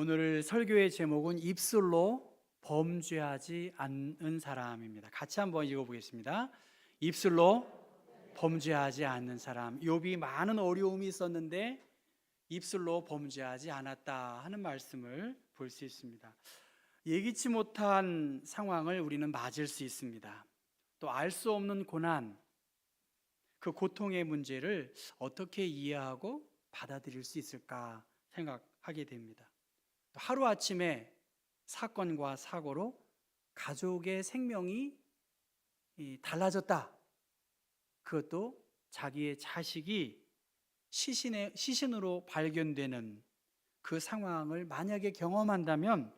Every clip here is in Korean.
오늘 설교의 제목은 입술로 범죄하지 않는 사람입니다. 같이 한번 읽어보겠습니다. 입술로 범죄하지 않는 사람. 욥이 많은 어려움이 있었는데 입술로 범죄하지 않았다 하는 말씀을 볼 수 있습니다. 예기치 못한 상황을 우리는 맞을 수 있습니다. 또 알 수 없는 고난, 그 고통의 문제를 어떻게 이해하고 받아들일 수 있을까 생각하게 됩니다. 하루아침에 사건과 사고로 가족의 생명이 달라졌다. 그것도 자기의 자식이 시신으로 발견되는 그 상황을 만약에 경험한다면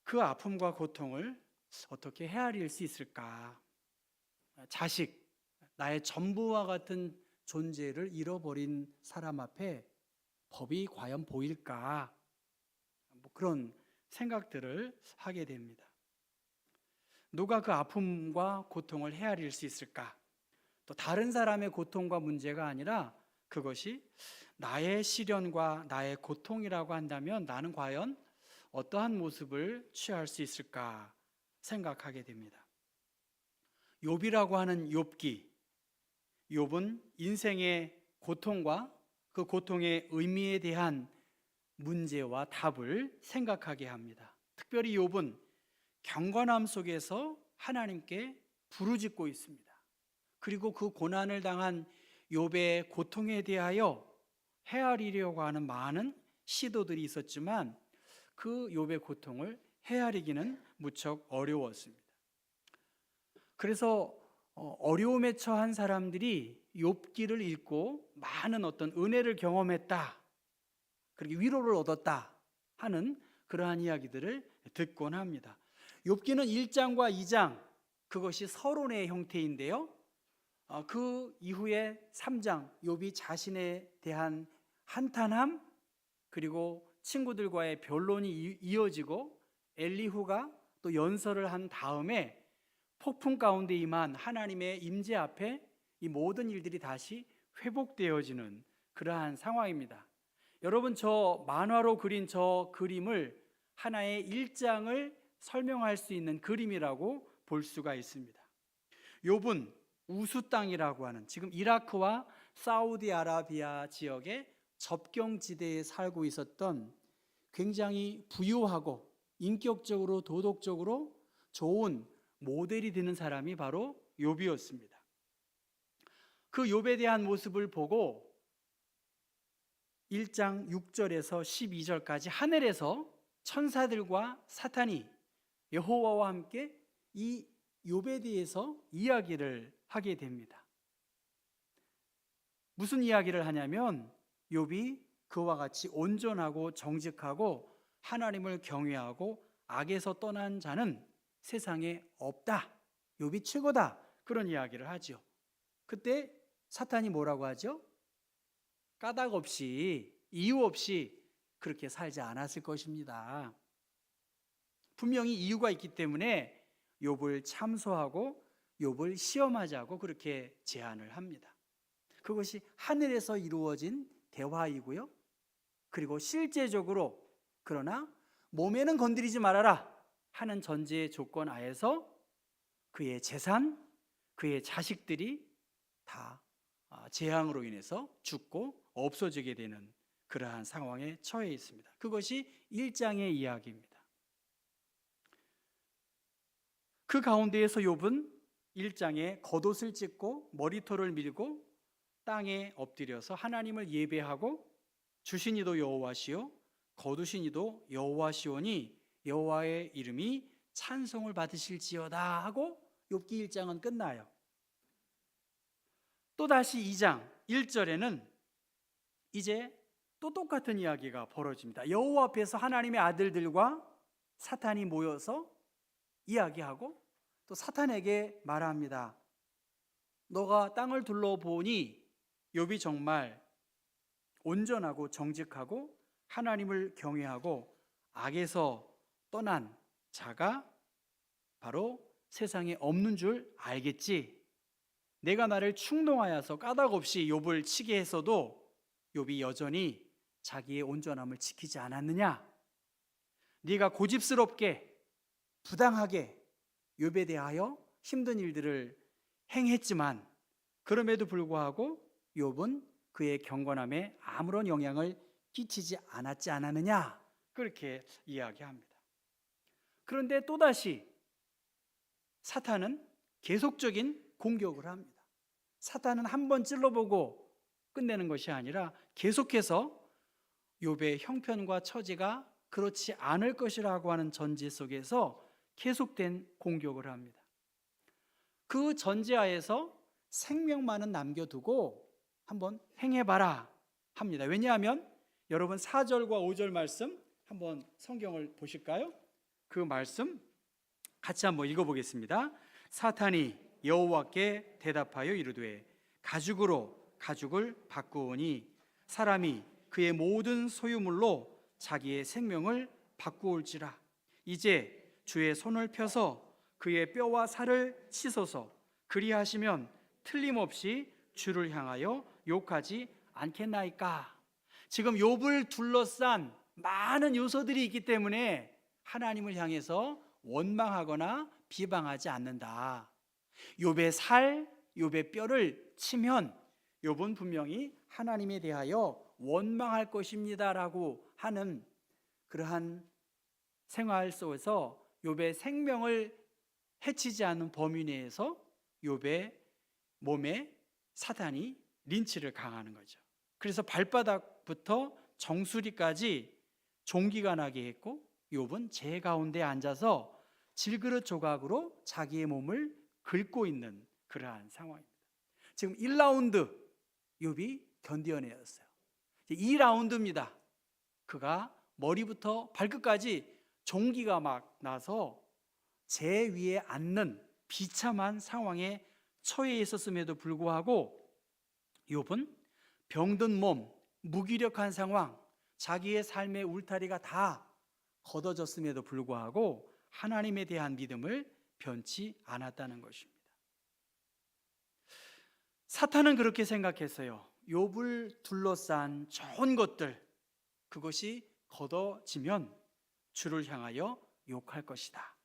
그 아픔과 고통을 어떻게 헤아릴 수 있을까? 자식, 나의 전부와 같은 존재를 잃어버린 사람 앞에 법이 과연 보일까? 그런 생각들을 하게 됩니다. 누가 그 아픔과 고통을 헤아릴 수 있을까? 또 다른 사람의 고통과 문제가 아니라 그것이 나의 시련과 나의 고통이라고 한다면 나는 과연 어떠한 모습을 취할 수 있을까 생각하게 됩니다. 욥이라고 하는 욥기, 욥은 인생의 고통과 그 고통의 의미에 대한 문제와 답을 생각하게 합니다. 특별히 욥은 경건함 속에서 하나님께 부르짖고 있습니다. 그리고 그 고난을 당한 욥의 고통에 대하여 헤아리려고 하는 많은 시도들이 있었지만 그 욥의 고통을 헤아리기는 무척 어려웠습니다. 그래서 어려움에 처한 사람들이 욥기를 읽고 많은 어떤 은혜를 경험했다, 그리고 위로를 얻었다 하는 그러한 이야기들을 듣곤 합니다. 욥기는 1장과 2장, 그것이 서론의 형태인데요. 그 이후에 3장, 욥이 자신에 대한 한탄함, 그리고 친구들과의 변론이 이어지고 엘리후가 또 연설을 한 다음에 폭풍 가운데 임한 하나님의 임재 앞에 이 모든 일들이 다시 회복되어지는 그러한 상황입니다. 여러분, 저 만화로 그린 저 그림을 하나의 일장을 설명할 수 있는 그림이라고 볼 수가 있습니다. 욥은 우수 땅이라고 하는 지금 이라크와 사우디아라비아 지역의 접경지대에 살고 있었던 굉장히 부유하고 인격적으로 도덕적으로 좋은 모델이 되는 사람이 바로 욥이었습니다. 그 욥에 대한 모습을 보고 1장 6절에서 12절까지 하늘에서 천사들과 사탄이 여호와와 함께 이 욥에 대해서 이야기를 하게 됩니다. 무슨 이야기를 하냐면 욥이 그와 같이 온전하고 정직하고 하나님을 경외하고 악에서 떠난 자는 세상에 없다. 욥이 최고다. 그런 이야기를 하죠. 그때 사탄이 뭐라고 하죠? 까닭 없이, 이유 없이 그렇게 살지 않았을 것입니다. 분명히 이유가 있기 때문에 욥을 참소하고 욥을 시험하자고 그렇게 제안을 합니다. 그것이 하늘에서 이루어진 대화이고요. 그리고 실제적으로 그러나 몸에는 건드리지 말아라 하는 전제 조건 하에서 그의 재산, 그의 자식들이 다 재앙으로 인해서 죽고 없어지게 되는 그러한 상황에 처해 있습니다. 그것이 1장의 이야기입니다. 그 가운데에서 욥은 1장에 겉옷을 찢고 머리털을 밀고 땅에 엎드려서 하나님을 예배하고 주신 이도 여호와시요 거두신 이도 여호와시오니 여호와의 이름이 찬송을 받으실지어다 하고 욥기 1장은 끝나요. 또다시 2장 1절에는 이제 또 똑같은 이야기가 벌어집니다. 여호와 앞에서 하나님의 아들들과 사탄이 모여서 이야기하고 또 사탄에게 말합니다. 너가 땅을 둘러보니 욥이 정말 온전하고 정직하고 하나님을 경외하고 악에서 떠난 자가 바로 세상에 없는 줄 알겠지? 내가 나를 충동하여서 까닭 없이 욥을 치게 했어도 욥이 여전히 자기의 온전함을 지키지 않았느냐? 네가 고집스럽게 부당하게 욥에 대하여 힘든 일들을 행했지만 그럼에도 불구하고 욥은 그의 경건함에 아무런 영향을 끼치지 않았지 않았느냐? 그렇게 이야기합니다. 그런데 또다시 사탄은 계속적인 공격을 합니다. 사탄은 한 번 찔러보고 끝내는 것이 아니라 계속해서 욥의 형편과 처지가 그렇지 않을 것이라고 하는 전제 속에서 계속된 공격을 합니다. 그 전제하에서 생명만은 남겨두고 한번 행해봐라 합니다. 왜냐하면 여러분 4절과 5절 말씀 한번 성경을 보실까요? 그 말씀 같이 한번 읽어보겠습니다. 사탄이 여호와께 대답하여 이르되 가죽으로 가죽을 바꾸오니 사람이 그의 모든 소유물로 자기의 생명을 바꾸올지라. 이제 주의 손을 펴서 그의 뼈와 살을 씻어서 그리하시면 틀림없이 주를 향하여 욕하지 않겠나이까. 지금 욥을 둘러싼 많은 요소들이 있기 때문에 하나님을 향해서 원망하거나 비방하지 않는다. 욥의 살, 욥의 뼈를 치면 욥은 분명히 하나님에 대하여 원망할 것입니다라고 하는 그러한 생활 속에서 욥의 생명을 해치지 않는 범위 내에서 욥의 몸에 사탄이 린치를 강하는 거죠. 그래서 발바닥부터 정수리까지 종기가 나게 했고 욥은 재 가운데 앉아서 질그릇 조각으로 자기의 몸을 긁고 있는 그러한 상황입니다. 지금 1라운드 욥이 견뎌내었어요. 2라운드입니다. 그가 머리부터 발끝까지 종기가 막 나서 재 위에 앉는 비참한 상황에 처해 있었음에도 불구하고 욥은 병든 몸, 무기력한 상황, 자기의 삶의 울타리가 다 걷어졌음에도 불구하고 하나님에 대한 믿음을 변치 않았다는 것입니다. 사탄은 그렇게 생각했어요. 욥을 둘러싼 좋은 것들, 그것이 걷어지면 주를 향하여 욕할 것이다.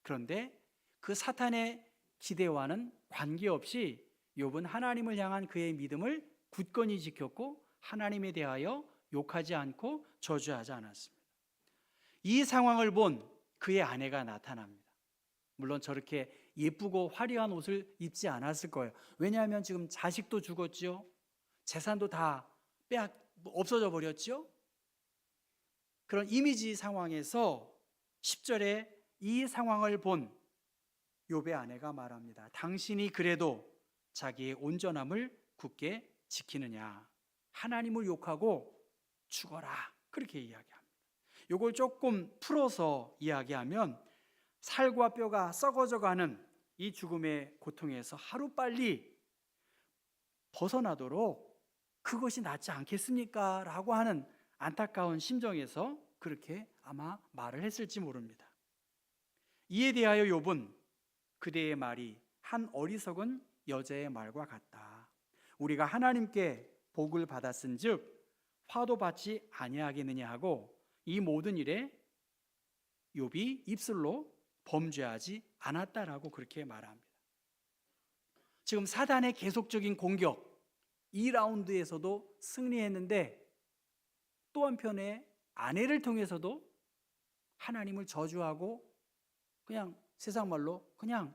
그런데 그 사탄의 기대와는 관계없이 욥은 하나님을 향한 그의 믿음을 굳건히 지켰고 하나님에 대하여 욕하지 않고 저주하지 않았습니다. 이 상황을 본 그의 아내가 나타납니다. 물론 저렇게 예쁘고 화려한 옷을 입지 않았을 거예요. 왜냐하면 지금 자식도 죽었죠. 재산도 다 없어져 버렸죠. 그런 이미지 상황에서 10절에 이 상황을 본 욥의 아내가 말합니다. 당신이 그래도 자기의 온전함을 굳게 지키느냐? 하나님을 욕하고 죽어라. 그렇게 이야기합니다. 이걸 조금 풀어서 이야기하면 살과 뼈가 썩어져가는 이 죽음의 고통에서 하루빨리 벗어나도록 그것이 낫지 않겠습니까? 라고 하는 안타까운 심정에서 그렇게 아마 말을 했을지 모릅니다. 이에 대하여 욥은 그대의 말이 한 어리석은 여자의 말과 같다. 우리가 하나님께 복을 받았은즉 화도 받지 아니하겠느냐 하고 이 모든 일에 욥이 입술로 범죄하지 않았다라고 그렇게 말합니다. 지금 사단의 계속적인 공격 2라운드에서도 승리했는데 또 한편에 아내를 통해서도 하나님을 저주하고 그냥 세상 말로 그냥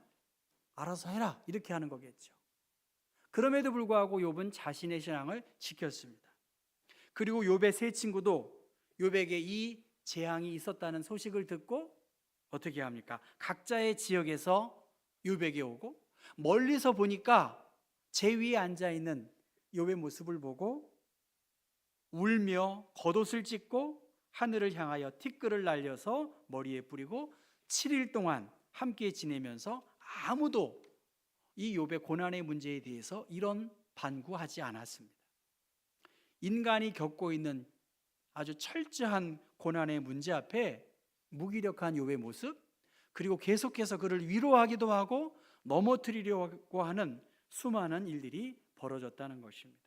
알아서 해라 이렇게 하는 거겠죠. 그럼에도 불구하고 욥은 자신의 신앙을 지켰습니다. 그리고 욥의 세 친구도 욥에게 이 재앙이 있었다는 소식을 듣고 어떻게 합니까? 각자의 지역에서 욥에게 오고 멀리서 보니까 재 위에 앉아있는 욥의 모습을 보고 울며 겉옷을 찢고 하늘을 향하여 티끌을 날려서 머리에 뿌리고 7일 동안 함께 지내면서 아무도 이 욥의 고난의 문제에 대해서 이런 반구하지 않았습니다. 인간이 겪고 있는 아주 철저한 고난의 문제 앞에 무기력한 욥의 모습, 그리고 계속해서 그를 위로하기도 하고 넘어뜨리려고 하는 수많은 일들이 벌어졌다는 것입니다.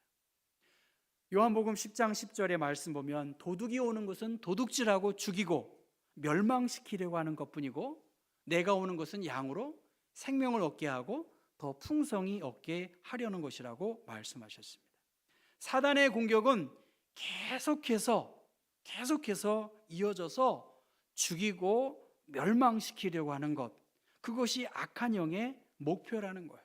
요한복음 10장 10절의 말씀 보면 도둑이 오는 것은 도둑질하고 죽이고 멸망시키려고 하는 것뿐이고 내가 오는 것은 양으로 생명을 얻게 하고 더 풍성히 얻게 하려는 것이라고 말씀하셨습니다. 사단의 공격은 계속해서 이어져서 죽이고 멸망시키려고 하는 것, 그것이 악한 영의 목표라는 거예요.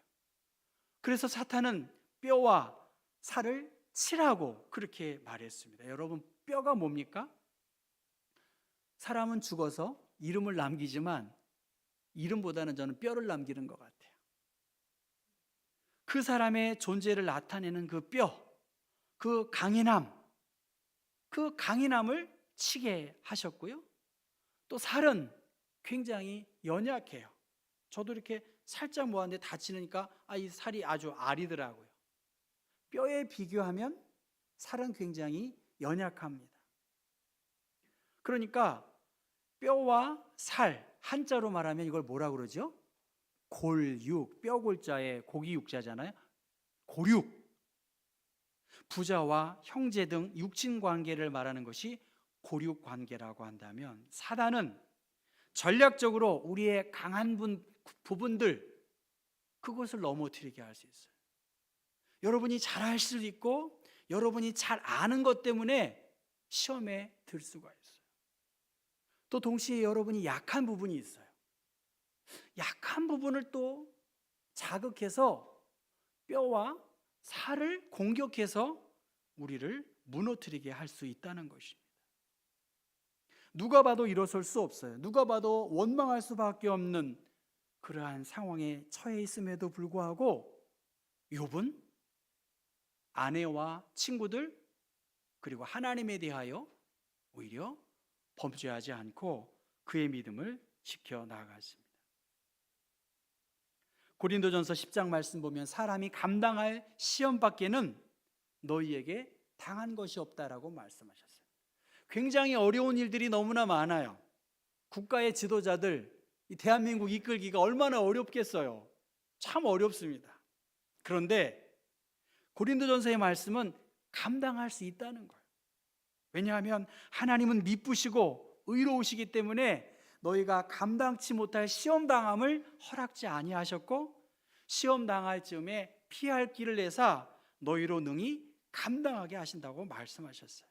그래서 사탄은 뼈와 살을 치라고 그렇게 말했습니다. 여러분, 뼈가 뭡니까? 사람은 죽어서 이름을 남기지만 이름보다는 저는 뼈를 남기는 것 같아요. 그 사람의 존재를 나타내는 그 뼈, 그 강인함을 치게 하셨고요. 또 살은 굉장히 연약해요. 저도 이렇게 살짝 모았는데 다치니까 이 살이 아주 아리더라고요. 뼈에 비교하면 살은 굉장히 연약합니다. 그러니까 뼈와 살, 한자로 말하면 이걸 뭐라 그러죠? 골육, 뼈골자에 고기 육자잖아요. 고육. 부자와 형제 등 육친 관계를 말하는 것이 고육 관계라고 한다면, 사단은 전략적으로 우리의 강한 부분들, 그것을 넘어뜨리게 할 수 있어요. 여러분이 잘할 수도 있고 여러분이 잘 아는 것 때문에 시험에 들 수가 있어요. 또 동시에 여러분이 약한 부분이 있어요. 약한 부분을 또 자극해서 뼈와 살을 공격해서 우리를 무너뜨리게 할 수 있다는 것입니다. 누가 봐도 일어설 수 없어요. 누가 봐도 원망할 수밖에 없는 그러한 상황에 처해 있음에도 불구하고 욥은 아내와 친구들 그리고 하나님에 대하여 오히려 범죄하지 않고 그의 믿음을 지켜나갔습니다. 고린도전서 10장 말씀 보면 사람이 감당할 시험밖에는 너희에게 당한 것이 없다라고 말씀하셨어요. 굉장히 어려운 일들이 너무나 많아요. 국가의 지도자들, 이 대한민국 이끌기가 얼마나 어렵겠어요. 참 어렵습니다. 그런데 고린도전서의 말씀은 감당할 수 있다는 거예요. 왜냐하면 하나님은 미쁘시고 의로우시기 때문에 너희가 감당치 못할 시험당함을 허락지 아니하셨고 시험당할 즈음에 피할 길을 내사 너희로 능히 감당하게 하신다고 말씀하셨어요.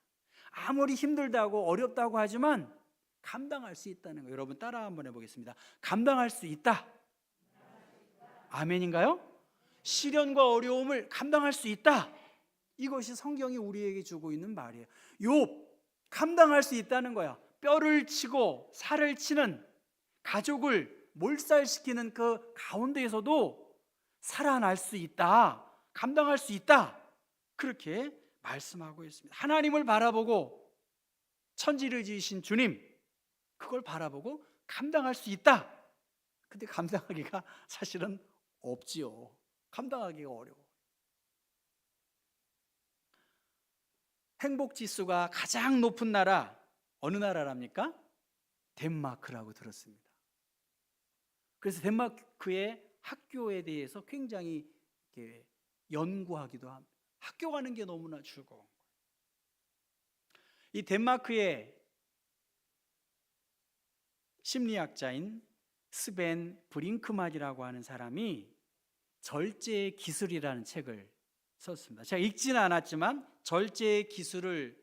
아무리 힘들다고 어렵다고 하지만 감당할 수 있다는 거예요. 여러분 따라 한번 해보겠습니다. 감당할 수 있다. 아멘인가요? 시련과 어려움을 감당할 수 있다. 이것이 성경이 우리에게 주고 있는 말이에요. 욥 감당할 수 있다는 거야. 뼈를 치고 살을 치는, 가족을 몰살시키는 그 가운데에서도 살아날 수 있다. 감당할 수 있다. 그렇게 말씀하고 있습니다. 하나님을 바라보고 천지를 지으신 주님, 그걸 바라보고 감당할 수 있다. 근데 감당하기가 사실은 없지요. 감당하기가 어려워. 행복 지수가 가장 높은 나라 어느 나라랍니까? 덴마크라고 들었습니다. 그래서 덴마크의 학교에 대해서 굉장히 이렇게 연구하기도 합니다. 학교 가는 게 너무나 즐거운 거예요. 이 덴마크의 심리학자인 스벤 브링크만이라고 하는 사람이 절제의 기술이라는 책을 썼습니다. 제가 읽지는 않았지만 절제의 기술을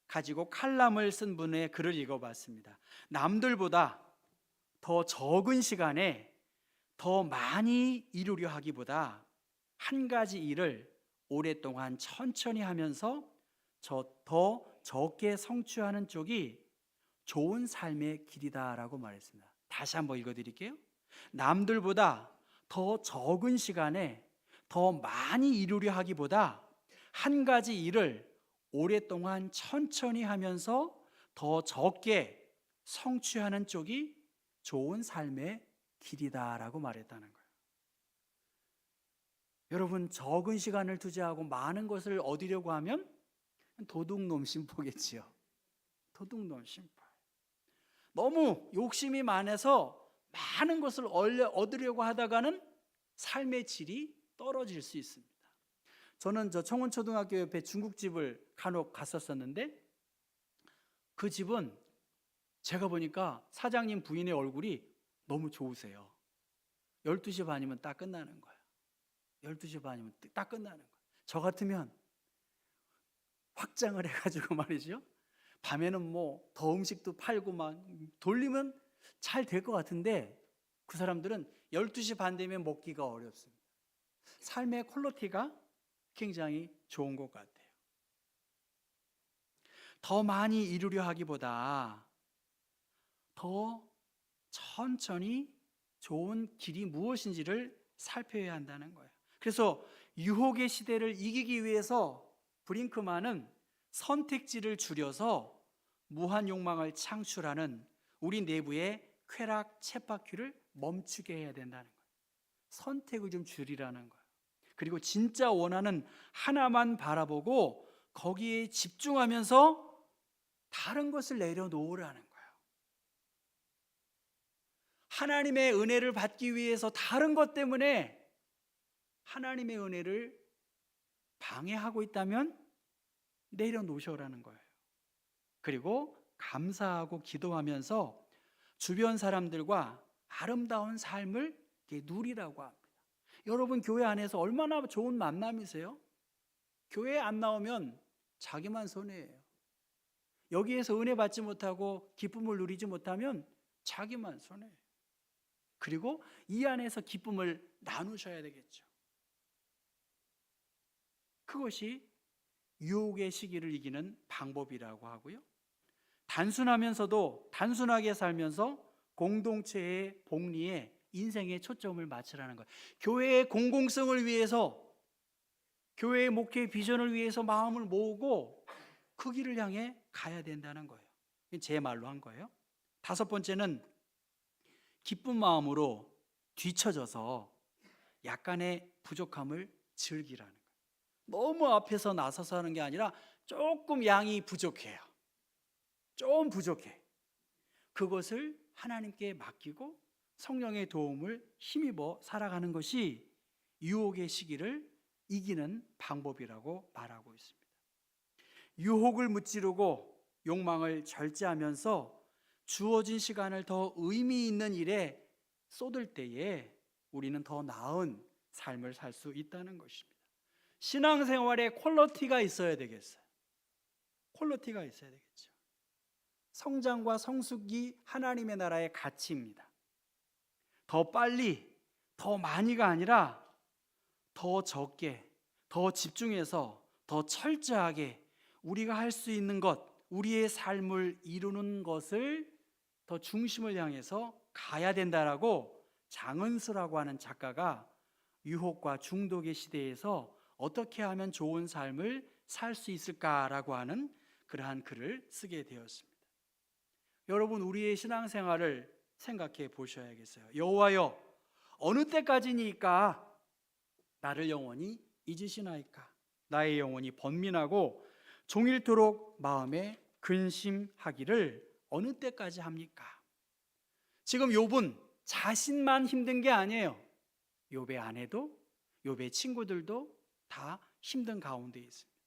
가지고 칼럼을 쓴 분의 글을 읽어봤습니다. 남들보다 더 적은 시간에 더 많이 이루려 하기보다 한 가지 일을 오랫동안 천천히 하면서 더 적게 성취하는 쪽이 좋은 삶의 길이다라고 말했습니다. 다시 한번 읽어드릴게요. 남들보다 더 적은 시간에 더 많이 이루려 하기보다 한 가지 일을 오랫동안 천천히 하면서 더 적게 성취하는 쪽이 좋은 삶의 길이다라고 말했다는 거예요. 여러분, 적은 시간을 투자하고 많은 것을 얻으려고 하면 도둑놈 심보겠지요. 도둑놈 심보. 너무 욕심이 많아서 많은 것을 얻으려고 하다가는 삶의 질이 떨어질 수 있습니다. 저는 저 청운초등학교 옆에 중국집을 간혹 갔었었는데 그 집은 제가 보니까 사장님 부인의 얼굴이 너무 좋으세요. 12시 반이면 딱 끝나는 거예요. 12시 반이면 딱 끝나는 거예요. 저 같으면 확장을 해가지고 말이죠. 밤에는 뭐 더 음식도 팔고 막 돌리면 잘 될 것 같은데 그 사람들은 12시 반 되면 먹기가 어렵습니다. 삶의 퀄리티가 굉장히 좋은 것 같아요. 더 많이 이루려 하기보다 더 천천히 좋은 길이 무엇인지를 살펴야 한다는 거예요. 그래서 유혹의 시대를 이기기 위해서 브링크만은 선택지를 줄여서 무한 욕망을 창출하는 우리 내부의 쾌락 쳇바퀴를 멈추게 해야 된다는 거예요. 선택을 좀 줄이라는 거예요. 그리고 진짜 원하는 하나만 바라보고 거기에 집중하면서 다른 것을 내려놓으라는 거예요. 하나님의 은혜를 받기 위해서 다른 것 때문에 하나님의 은혜를 방해하고 있다면 내려놓으셔라는 거예요. 그리고 감사하고 기도하면서 주변 사람들과 아름다운 삶을 누리라고 합니다. 여러분 교회 안에서 얼마나 좋은 만남이세요? 교회에 안 나오면 자기만 손해예요. 여기에서 은혜 받지 못하고 기쁨을 누리지 못하면 자기만 손해예요. 그리고 이 안에서 기쁨을 나누셔야 되겠죠. 그것이 유혹의 시기를 이기는 방법이라고 하고요. 단순하게 살면서 공동체의 복리에 인생의 초점을 맞추라는 거예요. 교회의 공공성을 위해서, 교회의 목회의 비전을 위해서 마음을 모으고 그 길을 향해 가야 된다는 거예요. 제 말로 한 거예요. 5번째는 기쁜 마음으로 뒤처져서 약간의 부족함을 즐기라는 거예요. 너무 앞에서 나서서 하는 게 아니라 조금 양이 부족해요. 좀 부족해. 그것을 하나님께 맡기고 성령의 도움을 힘입어 살아가는 것이 유혹의 시기를 이기는 방법이라고 말하고 있습니다. 유혹을 무찌르고 욕망을 절제하면서 주어진 시간을 더 의미 있는 일에 쏟을 때에 우리는 더 나은 삶을 살 수 있다는 것입니다. 신앙생활에 퀄리티가 있어야 되겠어요. 퀄리티가 있어야 되겠죠. 성장과 성숙이 하나님의 나라의 가치입니다. 더 빨리, 더 많이가 아니라 더 적게, 더 집중해서 더 철저하게 우리가 할 수 있는 것, 우리의 삶을 이루는 것을 더 중심을 향해서 가야 된다라고 장은수라고 하는 작가가 유혹과 중독의 시대에서 어떻게 하면 좋은 삶을 살 수 있을까라고 하는 그러한 글을 쓰게 되었습니다. 여러분, 우리의 신앙생활을 생각해 보셔야겠어요. 여호와여, 어느 때까지니까 나를 영원히 잊으시나이까? 나의 영혼이 번민하고 종일토록 마음에 근심하기를 어느 때까지 합니까? 지금 욥은 자신만 힘든 게 아니에요. 욥의 아내도, 욥의 친구들도 다 힘든 가운데 있습니다.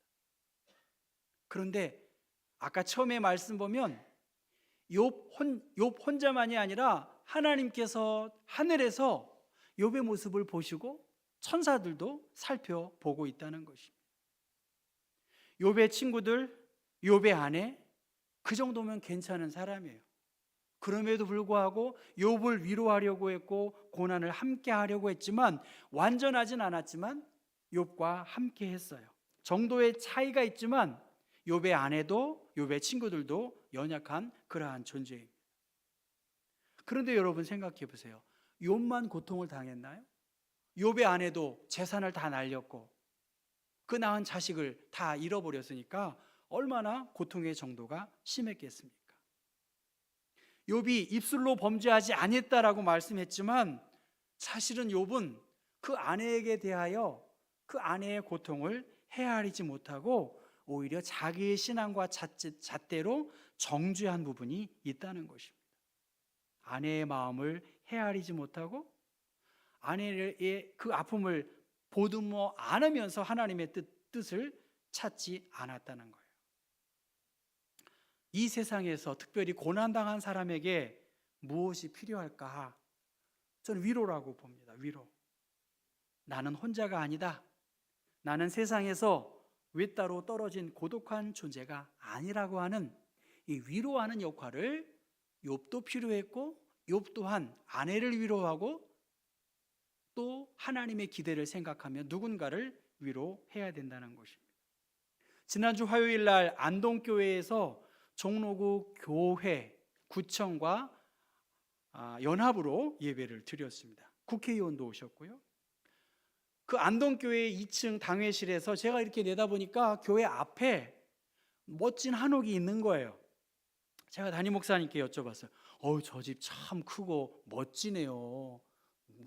그런데 아까 처음에 말씀 보면 욥 혼자만이 아니라 하나님께서 하늘에서 욥의 모습을 보시고 천사들도 살펴보고 있다는 것입니다. 욥의 친구들, 욥의 아내, 그 정도면 괜찮은 사람이에요. 그럼에도 불구하고 욥을 위로하려고 했고 고난을 함께 하려고 했지만 완전하진 않았지만 욥과 함께 했어요. 정도의 차이가 있지만 욥의 아내도 욥의 친구들도 연약한 그러한 존재입니다. 그런데 여러분 생각해 보세요. 욥만 고통을 당했나요? 욥의 아내도 재산을 다 날렸고 그 낳은 자식을 다 잃어버렸으니까 얼마나 고통의 정도가 심했겠습니까? 욥이 입술로 범죄하지 아니했다라고 말씀했지만 사실은 욥은 그 아내에게 대하여 그 아내의 고통을 헤아리지 못하고 오히려 자기의 신앙과 잣대로 정죄한 부분이 있다는 것입니다. 아내의 마음을 헤아리지 못하고 아내의 그 아픔을 보듬어 안으면서 하나님의 뜻을 찾지 않았다는 거예요. 이 세상에서 특별히 고난당한 사람에게 무엇이 필요할까? 저는 위로라고 봅니다. 위로. 나는 혼자가 아니다. 나는 세상에서 외따로 떨어진 고독한 존재가 아니라고 하는 이 위로하는 역할을 욥도 필요했고, 욥 또한 아내를 위로하고 또 하나님의 기대를 생각하며 누군가를 위로해야 된다는 것입니다. 지난주 화요일 날 안동교회에서 종로구 교회, 구청과 연합으로 예배를 드렸습니다. 국회의원도 오셨고요. 그 안동교회 2층 당회실에서 제가 이렇게 내다보니까 교회 앞에 멋진 한옥이 있는 거예요. 제가 담임 목사님께 여쭤봤어요. 저 집 참 크고 멋지네요.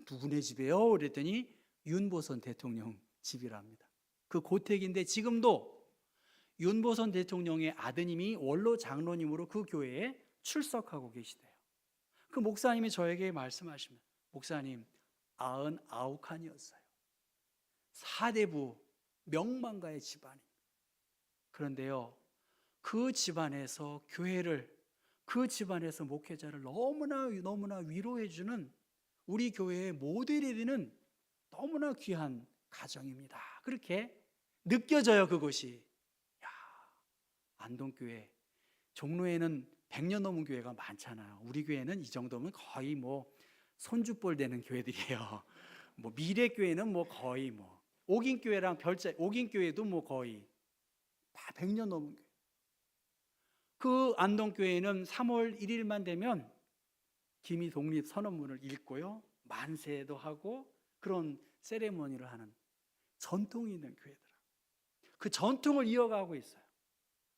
누구네 집이에요? 그랬더니 윤보선 대통령 집이랍니다. 그 고택인데 지금도 윤보선 대통령의 아드님이 원로 장로님으로 그 교회에 출석하고 계시대요. 그 목사님이 저에게 말씀하십니다. 목사님, 99칸이었어요. 4대부 명망가의 집안입니다. 그런데요, 그 집안에서 교회를, 그 집안에서 목회자를 너무나 위로해주는 우리 교회의 모델이 되는 너무나 귀한 가정입니다. 그렇게 느껴져요, 그것이. 안동교회, 종로에는 100년 넘은 교회가 많잖아요. 우리 교회는 이 정도면 거의 손주볼 되는 교회들이에요. 미래교회는 거의 옥인교회랑 옥인교회도 거의 다 100년 넘은 교회. 그 안동교회는 3월 1일만 되면 기미 독립 선언문을 읽고요, 만세도 하고 그런 세레모니를 하는 전통이 있는 교회더라고요. 그 전통을 이어가고 있어요.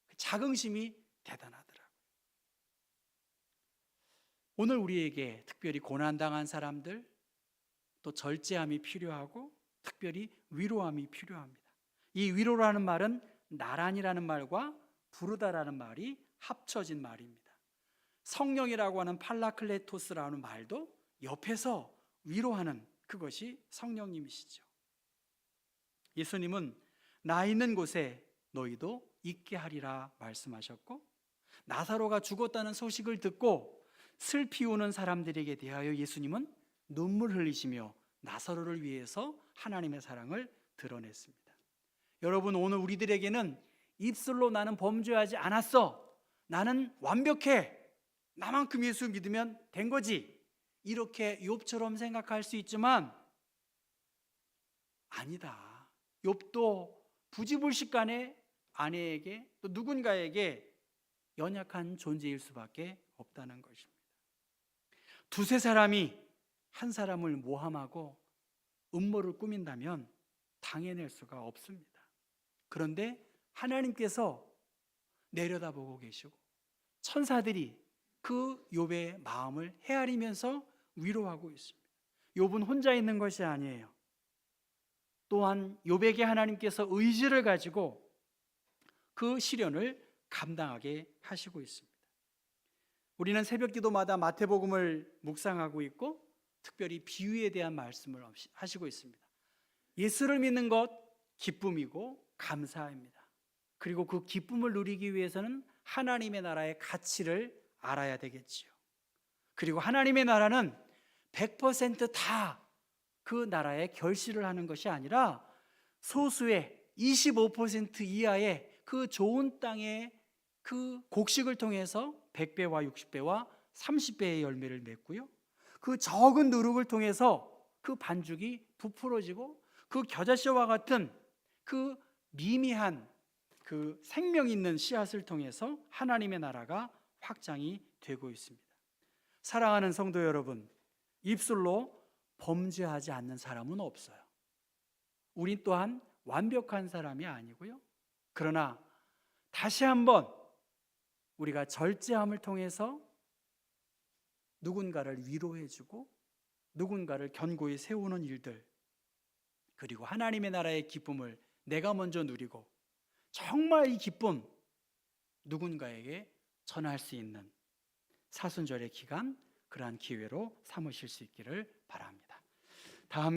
그 자긍심이 대단하더라고요. 오늘 우리에게 특별히 고난당한 사람들, 또 절제함이 필요하고 특별히 위로함이 필요합니다. 이 위로라는 말은 나란이라는 말과 부르다라는 말이 합쳐진 말입니다. 성령이라고 하는 팔라클레토스라는 말도 옆에서 위로하는 그것이 성령님이시죠. 예수님은 나 있는 곳에 너희도 있게 하리라 말씀하셨고, 나사로가 죽었다는 소식을 듣고 슬피 우는 사람들에게 대하여 예수님은 눈물 흘리시며 나사로를 위해서 하나님의 사랑을 드러냈습니다. 여러분, 오늘 우리들에게는 입술로 나는 범죄하지 않았어, 나는 완벽해, 나만큼 예수 믿으면 된 거지, 이렇게 욥처럼 생각할 수 있지만 아니다. 욥도 부지불식간에 아내에게 또 누군가에게 연약한 존재일 수밖에 없다는 것입니다. 두세 사람이 한 사람을 모함하고 음모를 꾸민다면 당해낼 수가 없습니다. 그런데 하나님께서 내려다보고 계시고 천사들이 그 욥의 마음을 헤아리면서 위로하고 있습니다. 욥은 혼자 있는 것이 아니에요. 또한 욥에게 하나님께서 의지를 가지고 그 시련을 감당하게 하시고 있습니다. 우리는 새벽 기도마다 마태복음을 묵상하고 있고 특별히 비유에 대한 말씀을 하시고 있습니다. 예수를 믿는 것 기쁨이고 감사입니다. 그리고 그 기쁨을 누리기 위해서는 하나님의 나라의 가치를 알아야 되겠지요. 그리고 하나님의 나라는 100% 다 그 나라에 결실을 하는 것이 아니라 소수의 25% 이하의 그 좋은 땅의 그 곡식을 통해서 100배와 60배와 30배의 열매를 맺고요, 그 적은 누룩을 통해서 그 반죽이 부풀어지고 그 겨자씨와 같은 그 미미한 그 생명 있는 씨앗을 통해서 하나님의 나라가 확장이 되고 있습니다. 사랑하는 성도 여러분, 입술로 범죄하지 않는 사람은 없어요. 우리 또한 완벽한 사람이 아니고요. 그러나 다시 한번 우리가 절제함을 통해서 누군가를 위로해주고 누군가를 견고히 세우는 일들, 그리고 하나님의 나라의 기쁨을 내가 먼저 누리고 정말 이 기쁨 누군가에게 전할 수 있는 사순절의 기간, 그러한 기회로 삼으실 수 있기를 바랍니다. 다음